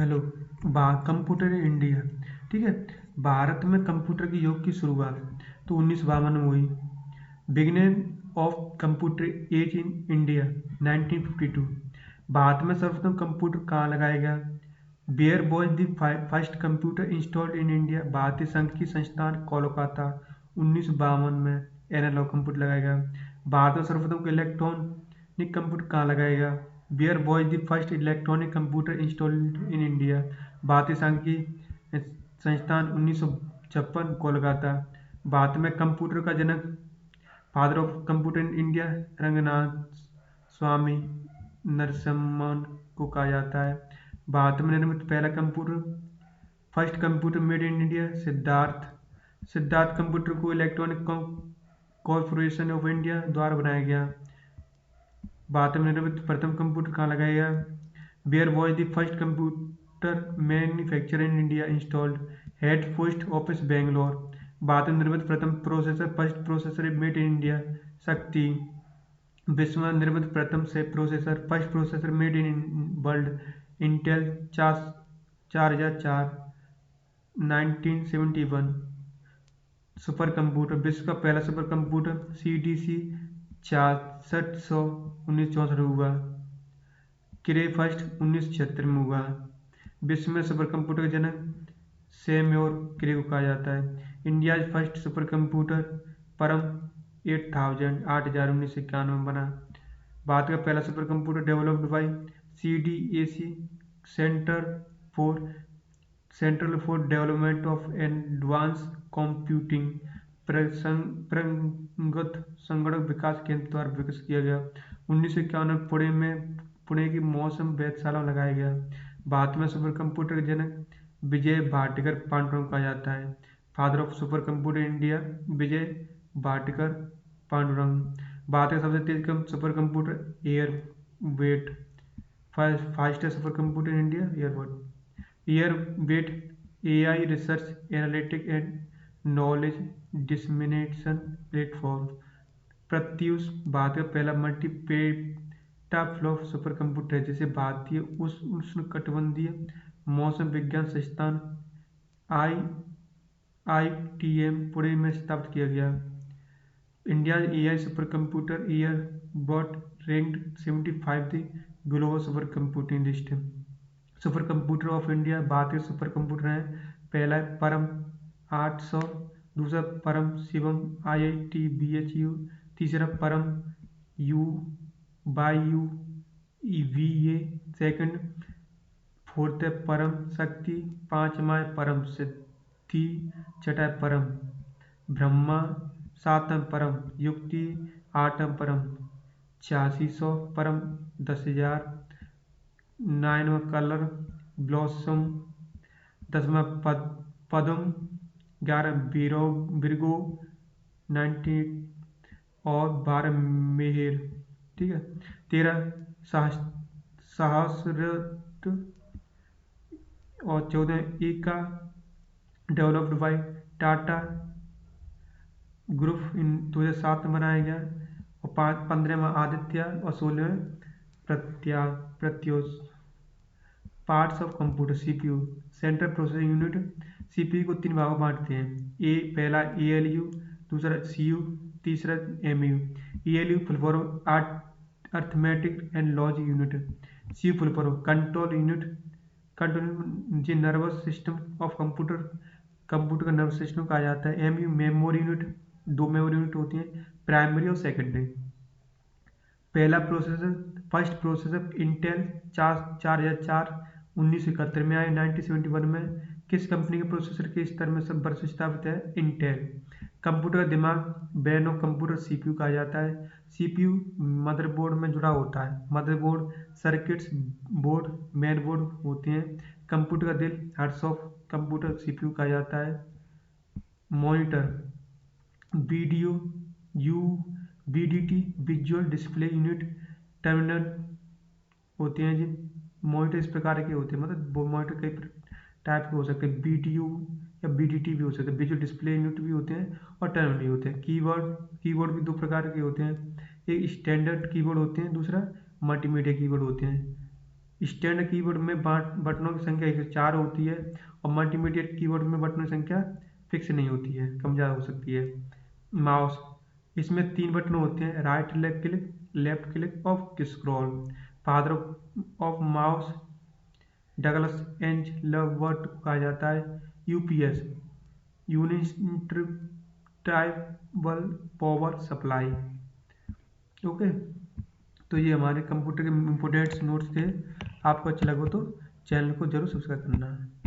Hello. Computer in India. ठीक है। भारत में कंप्यूटर की योग की शुरुआत तो 1952 में हुई। Beginning of computer age in India 1952। भारत में सर्वप्रथम कंप्यूटर कहाँ लगाया गया? Where was the first computer installed in India? भारतीय संघ की संस्थान कोलकाता 1952 में एनालॉग कंप्यूटर लगाया गया। भारत में सर्वप्रथम इलेक्ट्रॉनिक कंप्यूटर कहाँ लगाया गया? Where was the first electronic computer installed in India? भारतीय संघ की संस्थान 1956 कोलकाता। भारत में कंप्यूटर का जनक, father of computer in India, Ranganath Swami Narasimhan को कहा जाता है। भारत में निर्मित पहला computer, first computer made in India, Siddharth computer को इलेक्ट्रॉनिक कॉर्पोरेशन ऑफ इंडिया द्वारा बनाया गया। भारत में निर्मित प्रथम कंप्यूटर कहाँ लगाया गया? Where was the first computer manufacture in India installed? Head post office Bangalore. Bharat में निर्मित प्रथम processor, first processor made in India, Shakti. विश्व में निर्मित प्रथम से processor, first processor made in world, Intel 4004 1971। Super computer, विश्व का पहला सुपर कंप्यूटर CDC 6600 1964 हुआ। क्रे फर्स्ट 1976 में हुआ। विश्व में सुपर कंप्यूटर का जनक सेम्योर क्रे को कहा जाता है। इंडिया फर्स्ट सुपर कंप्यूटर परम 8000 1991 में बना। भारत का पहला super computer developed by CDAC central for development of advance computing, प्रगत संगणक विकास केंद्र द्वारा विकसित किया गया। 1991 में पुणे की मौसम वेधशाला में लगाया गया। भारत में सुपर कंप्यूटर के जनक विजय भाटकर पांडुरंग कहा जाता है। Father of super computer India Vijay Bhatkar Pandurang. Bharat का सबसे तेज super computer Airawat, fastest super computer in India Airawat AI research analytic and knowledge dissemination platform. Pratyush Bharat का पहला मल्टी पेटाफ्लॉप सुपर कंप्यूटर है, जिसे भारतीय उष्णकटिबंधीय मौसम विज्ञान संस्थान IITM पुणे में स्थापित किया गया। India AI super computer year but ranked 75 the global super computing list. Super computer of India, भारतीय सुपर कंप्यूटर है। पहला है परम 800, दूसरा परम शिवम IIT BHU, तीसरा परम YU VA, सेकंड, फोर्थ है परम शक्ति, पांचवा है परम सिद्धि, छठा है परम ब्रह्मा, सातम परम युक्ति, आठम परम 8600, परम 10,000, 9वां कलर ब्लॉसम, 10वां पद्म, 11 बिरगो 90 और 12 मेहर। ठीक है। 13 सहस्रत और 14 Eka developed by Tata group in 2007 में बनाया गया। और 15वां आदित्य और 16वें Pratyush. Parts of computer CPU, central processing unit. CPU को 3 भागों में बांटते हैं। पहला ALU, दूसरा CU, तीसरा MU। ALU full form arithmetic and logic unit. CU full form control unit. Control nervous system of computer का नर्वस सिस्टम कहा जाता है। MU memory unit. 2 memory unit होती हैं, प्राइमरी और सेकेंडरी। पहला प्रोसेसर, फर्स्ट प्रोसेसर इंटेल 4004 1971 में आए। 1971 में किस कंपनी के प्रोसेसर के स्तर में सब वर्ष स्थापित है? इंटेल। कंप्यूटर का दिमाग, ब्रेन ऑफ कंप्यूटर CPU कहा जाता है। CPU मदरबोर्ड में जुड़ा होता है। Motherboard, circuits board, main board होते हैं। कंप्यूटर का दिल, हार्ट ऑफ कंप्यूटर CPU कहा जाता है। Monitor, video VDT visual display unit, terminal होते हैं जी। मॉनिटर इस प्रकार के होते हैं, मतलब मॉनिटर कई टाइप के हो सकते हैं। BTU या BDT भी हो सकते हैं। विजुअल डिस्प्ले यूनिट भी होते हैं और टर्मिनल भी होते हैं। कीबोर्ड भी 2 प्रकार के होते हैं। एक स्टैंडर्ड कीबोर्ड होते हैं, दूसरा मल्टीमीडिया कीबोर्ड होते हैं। स्टैंडर्ड कीबोर्ड में बटनों की संख्या 104 होती है और मल्टीमीडिया कीबोर्ड में बटनों की संख्या फिक्स नहीं होती है, कम ज़्यादा हो सकती है। माउस, इसमें 3 बटन होते हैं, राइट क्लिक, लेफ्ट क्लिक और scroll. Father of mouse Douglas Engelbart को कहा जाता है। UPS, uninterruptible power supply. Okay, तो ये हमारे कंप्यूटर के इम्पोर्टेंट्स नोट्स थे। आपको अच्छा लगा तो चैनल को जरूर सब्सक्राइब करना है।